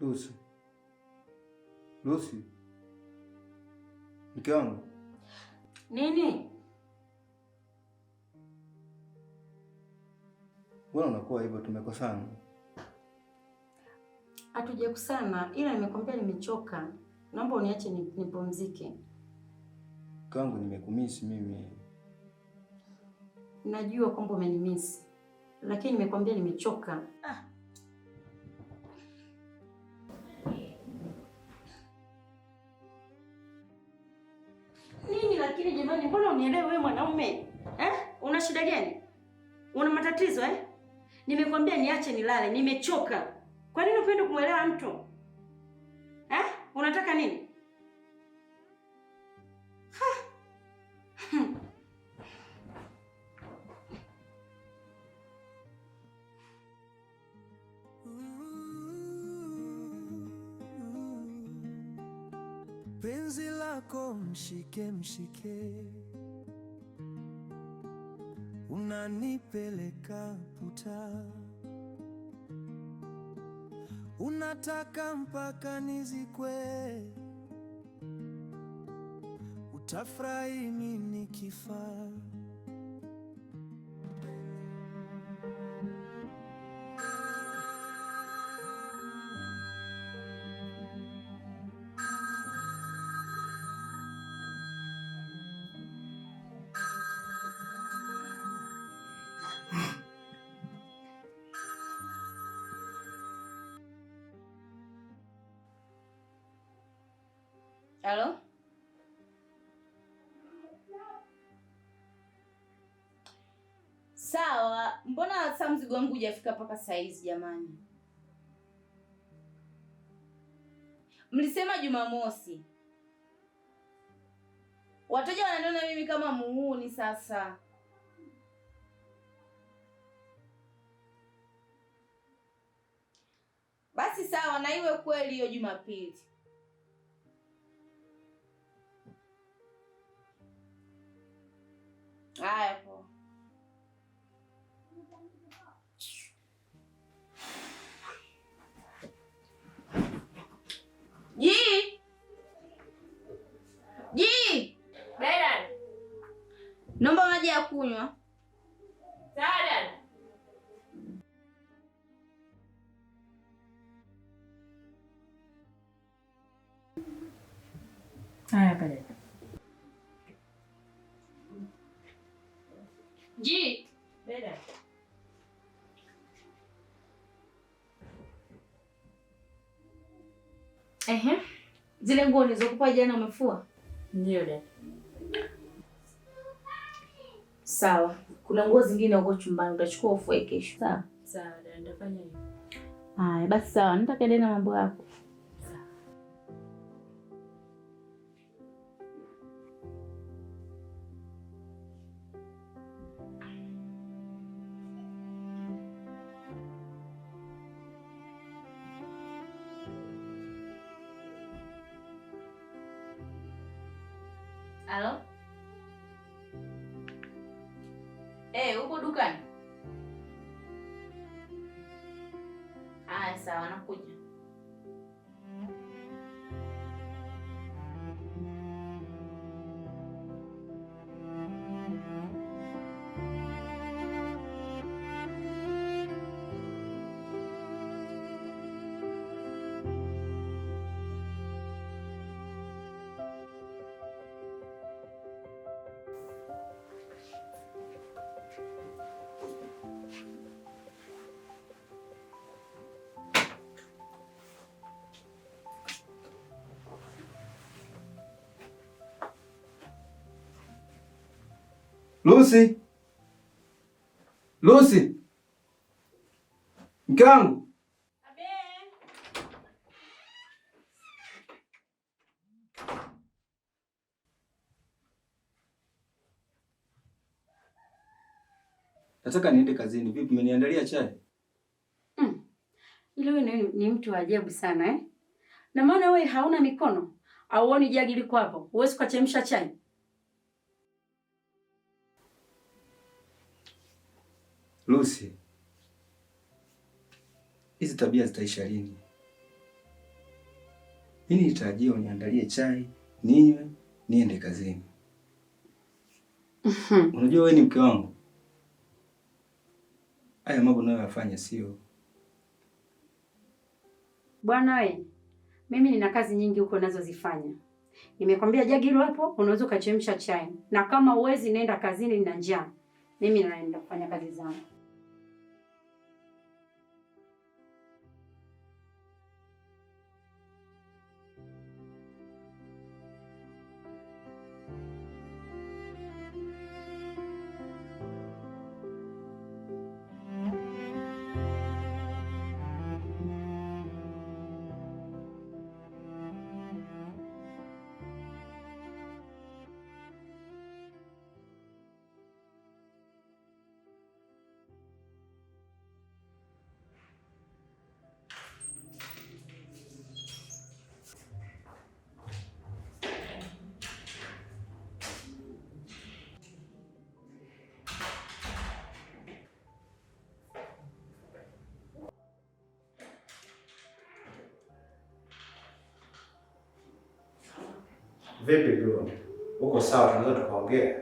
Lucy. Lucy. Mke wangu. Nini? Mbona unakuwa hivyo? Tumekosana? Hatujakusana, ila nimekwambia nimechoka. Naomba uniache nipumzike. Mke wangu, nimekumisi mimi. Najua kwamba umenimisi, lakini nimekwambia nimechoka. Nini lakini jamani, mbona unielewe wewe mwanaume? Una shida gani? Una matatizo eh? Nimekwambia niache nilale, nimechoka. Kwa nini upende kumwelewa mtu? Unataka nini? Penzi lako mshike mshike, unanipeleka puta, unataka mpaka nizikwe, utafurahi mimi nikifa. Halo? Sawa, mbona saa mzigo wangu hujafika mpaka saa hizi jamani? Mlisema Jumamosi. Wateja wananiona mimi kama muhuni sasa. Basi sawa, na iwe kweli hiyo Jumapili. Haya po. Beda. Naomba maji ya kunywa. Sawa. Haya pale. Beda. Zile nguo nilizokupa jana umefua? Ndio dada. Sawa. Kuna nguo zingine huko chumbani utachukua ufue kesho. Sawa? Sawa dada, nitafanya hivyo. Haya, basi sawa. Nitaendelea na mambo yako. Sawa. Halo? Uko dukani? Haya, sawa, nakuja. Lucy. Lucy. Mke wangu. Nataka niende kazini. Vipi, umeniandalia chai? Ile wewe ni mtu wa ajabu sana eh? Na maana wewe hauna mikono? Auoni jagi liko hapo? Huwezi kuchemsha chai? Lucy, hizi tabia zitaisha lini? Mimi nitarajia uniandalie chai, ninywe, niende kazini. Unajua wewe ni mke wangu. Haya mambo unayoyafanya sio. Bwana we, mimi nina kazi nyingi huko nazozifanya. Nimekwambia jagi hilo hapo, unaweza ukachemsha chai. Na kama uwezi nenda kazini, nina njaa. Mimi naenda kufanya kazi zangu. Vipi bro? Uko sawa, tunaweza tukaongea?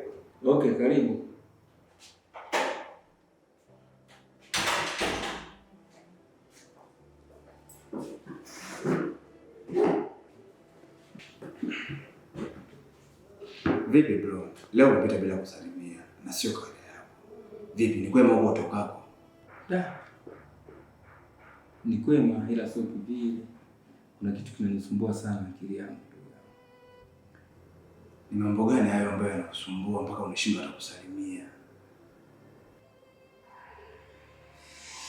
Okay, karibu. Vipi bro? Leo umepita bila kusalimia na sio kawaida yako. Vipi, ni kwema huko utokako? Ni kwema ila sio vile. Kuna kitu kinanisumbua sana akili yangu. Ni mambo gani hayo ambayo yanakusumbua mpaka unashindwa hata kusalimia?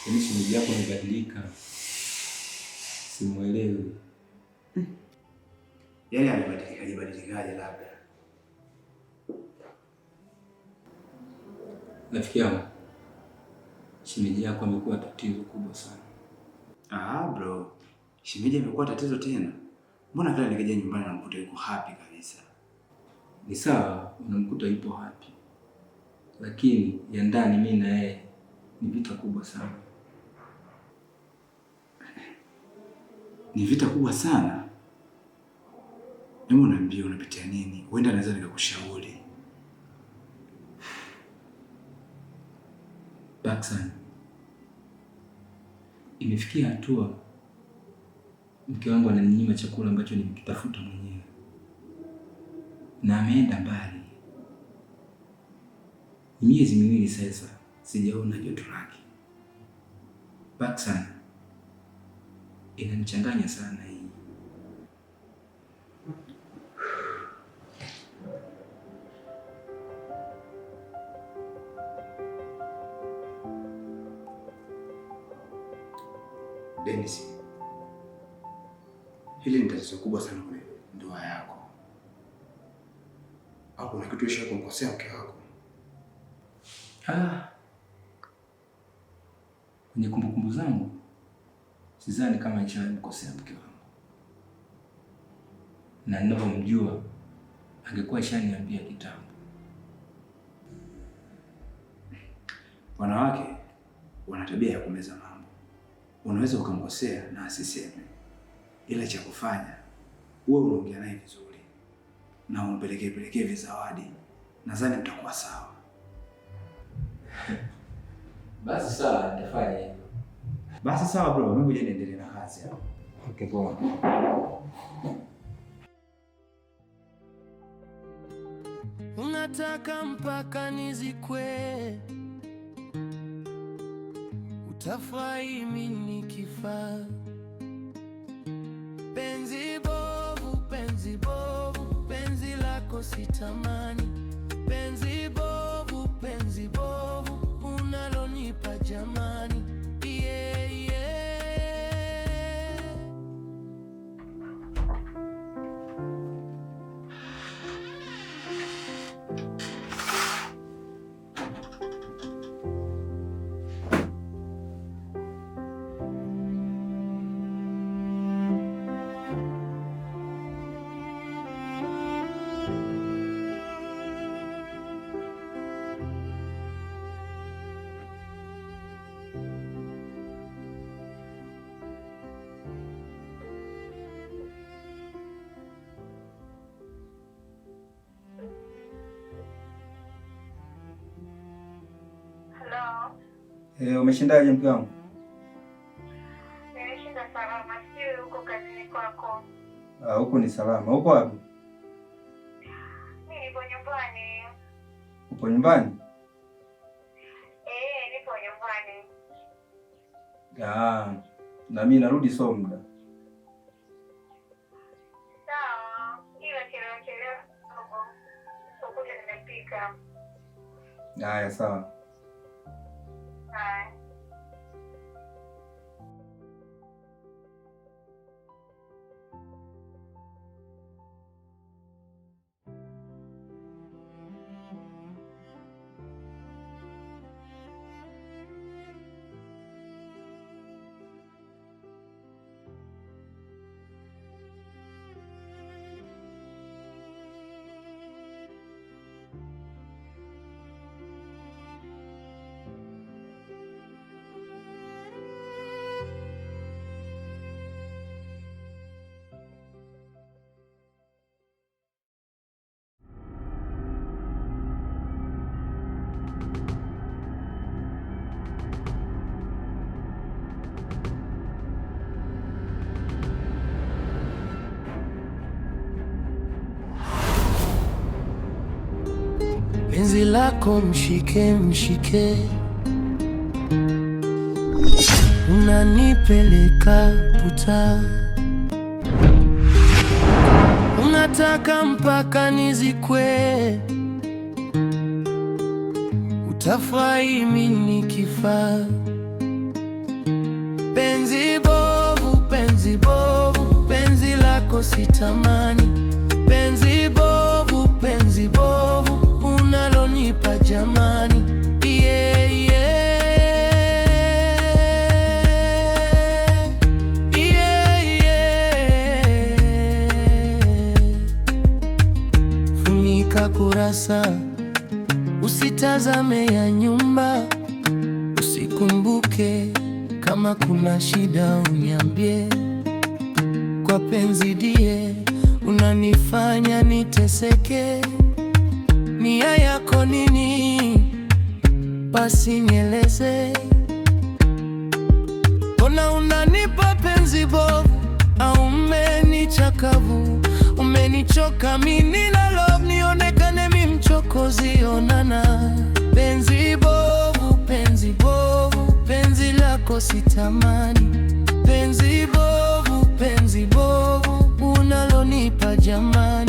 Yaani shemeji yako amebadilika. Simuelewi. Yaani amebadilikaje labda? Rafiki yangu, shemeji yako amekuwa tatizo kubwa sana. Bro. Shemeji amekuwa tatizo tena? Mbona kila nikija nyumbani namkuta yuko happy kabisa? Ni sawa unamkuta yupo happy. Lakini ya ndani mimi na yeye ni vita kubwa sana. Ni vita kubwa sana? Hebu niambie unapitia nini? Huenda naweza nikakushauri. Baksan, imefikia hatua mke wangu ananinyima chakula ambacho nimekitafuta mwenyewe. Na ameenda mbali. Miezi miwili sasa sijaona joto lake. Baksan, inanichanganya sana hii. Dennis, hili ni tatizo kubwa sana kwenye ndoa yako. Au kuna kitu isha kumkosea mke wako? Kwenye kumbukumbu zangu sidhani kama nishamkosea mke wangu. Na ninapomjua angekuwa ishaniambia kitambo. Wanawake wana tabia ya kumeza mambo. Unaweza ukamkosea na asiseme. Ila cha kufanya uwe unaongea naye vizuri na umpelekee vizawadi. Nadhani mtakuwa sawa. Basi sawa, nitafanya hivyo. Basi sawa bro, mimi ngoja niendelee na kazi hapo. Okay, poa. Unataka mpaka nizikwe, utafurahi mimi nikifa. Penzi bovu, penzi lako sitamani. Penzi bovu, unalonipa jamani. Yeah, yeah. Umeshindaje mke wangu? Nimeshinda salama, sio huko kazini kwako? Huko ni salama. Uko wapi? Mimi nipo nyumbani. Upo nyumbani? Nipo nyumbani. Na mimi narudi so muda. Sawa, ila chelewa ukuta nimepika. Haya, sawa. Haya. Penzi lako mshike, unanipeleka puta, unataka mpaka nizikwe, utafurahi mimi nikifa. Penzi bovu, penzi lako sitamani, penzi bovu unalonipa jamani, Funika kurasa, usitazame ya nyumba, usikumbuke kama kuna shida uniambie. Kwa penzi die unanifanya niteseke, nia yako nini? Basi nieleze. Mbona unanipa penzi bovu, au umenichakavu? Umenichoka mimi na love, nionekane mimi mchokozi, onana. Penzi bovu, penzi lako sitamani, penzi bovu unalonipa jamani.